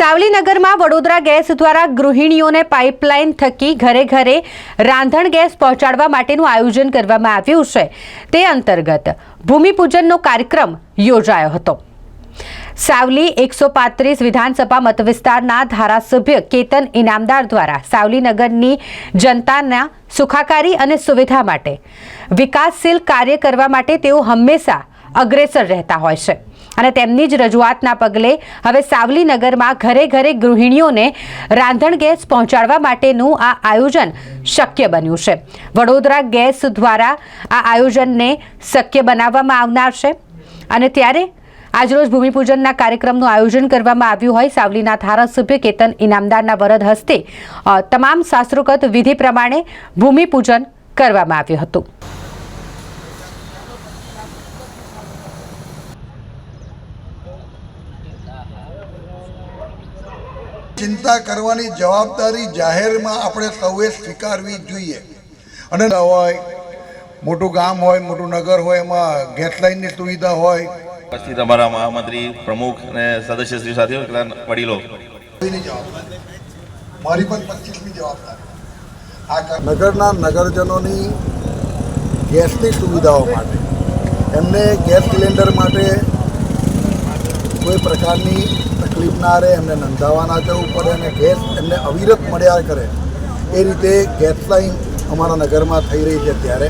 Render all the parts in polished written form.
સાવલીનગરમાં Vadodara gas દ્વારા ગૃહિણીઓને pipeline થકી ઘરે ઘરે રાંધણ ગેસ પહોંચાડવા માટેનું આયોજન કરવામાં આવ્યું છે। તે અંતર્ગત ભૂમિપૂજનનો કાર્યક્રમ યોજાયો હતો। સાવલી 135 વિધાનસભા મતવિસ્તારના ધારાસભ્ય કેતન ઇનામદાર દ્વારા સાવલીનગરની જનતાના સુખાકારી અને સુવિધા માટે વિકાસશીલ કાર્ય કરવા માટે તેઓ હંમેશા અગ્રેસર રહેતા હોય છે અને તેમની જ રજૂઆતના પગલે હવે સાવલીનગરમાં ઘરે ઘરે ગૃહિણીઓને રાંધણ ગેસ પહોંચાડવા માટેનું આ આયોજન શક્ય બન્યું છે। વડોદરા ગેસ દ્વારા આ આયોજનને શક્ય બનાવવામાં આવનાર છે અને ત્યારે આજરોજ ભૂમિપૂજનના કાર્યક્રમનું આયોજન કરવામાં આવ્યું હોય સાવલીના ધારાસભ્ય કેતન ઇનામદારના વરદ હસ્તે તમામ શાસ્ત્રોક્ત વિધિ પ્રમાણે ભૂમિપૂજન કરવામાં આવ્યું હતું। चिंता करवानी जवाबदारी जाहिर में આપણે સૌએ સ્વીકારવી જોઈએ। અને હોય મોટું ગામ હોય મોટું નગર હોય એમાં ગેસ લાઈનની સુવિધા હોય ઉપસ્થિત અમારા મહામંત્રી પ્રમુખ અને સદસ્ય શ્રી સાથીઓ વડીલો મારી પણ 25મી જવાબદારી આ નગરના નગરજનોની ગેસની સુવિધાઓ માટે એમને ગેસ સિલિન્ડર માટે કોઈ પ્રકારની તકલીફ ના રહે, એમને નંધાવા ના જવું પડે અને ગેસ એમને અવિરત મળ્યા કરે એ રીતે ગેસ લાઈન અમારા નગરમાં થઈ રહી છે। ત્યારે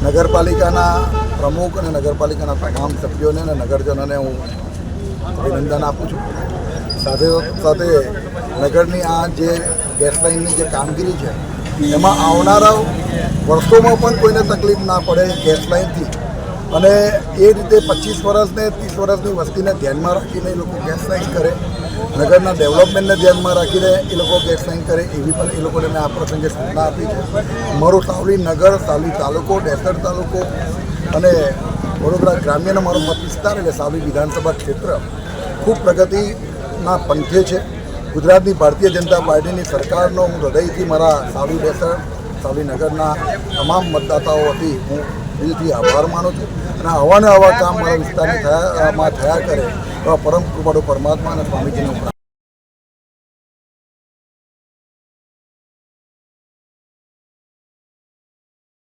નગરપાલિકાના પ્રમુખ અને નગરપાલિકાના તમામ સભ્યોને અને નગરજનોને હું અભિનંદન આપું છું। સાથે સાથે નગરની આ જે ગેસ લાઈનની જે કામગીરી છે એમાં આવનારા વર્ષોમાં પણ કોઈને તકલીફ ના પડે ગેસ લાઈનથી અને એ રીતે 25 વર્ષ ને 30 વર્ષની વસ્તીને ધ્યાનમાં રાખીને એ લોકો ગેસ લાઈન કરે, નગરના ડેવલપમેન્ટને ધ્યાનમાં રાખીને એ લોકો ગેસ લાઈન કરે એવી પણ એ લોકોને મેં આ પ્રસંગે સૂચના આપી છે। મારું સાવલી નગર, સાવલી તાલુકો, ડેસર તાલુકો અને વડોદરા ગ્રામ્યનો મારો મત વિસ્તાર એટલે સાવલી વિધાનસભા ક્ષેત્ર ખૂબ પ્રગતિના પંથે છે। ગુજરાતની ભારતીય જનતા પાર્ટીની સરકારનો હું હૃદયથી મારા સાવલી ડેસર, સાવલી નગરના તમામ મતદાતાઓ વતી હું દિલથી આભાર માનું છું અને આવા કામ મારા વિસ્તારની થયા કરે એવા પરમ કૃપાળુ પરમાત્મા અને સ્વામીજીનો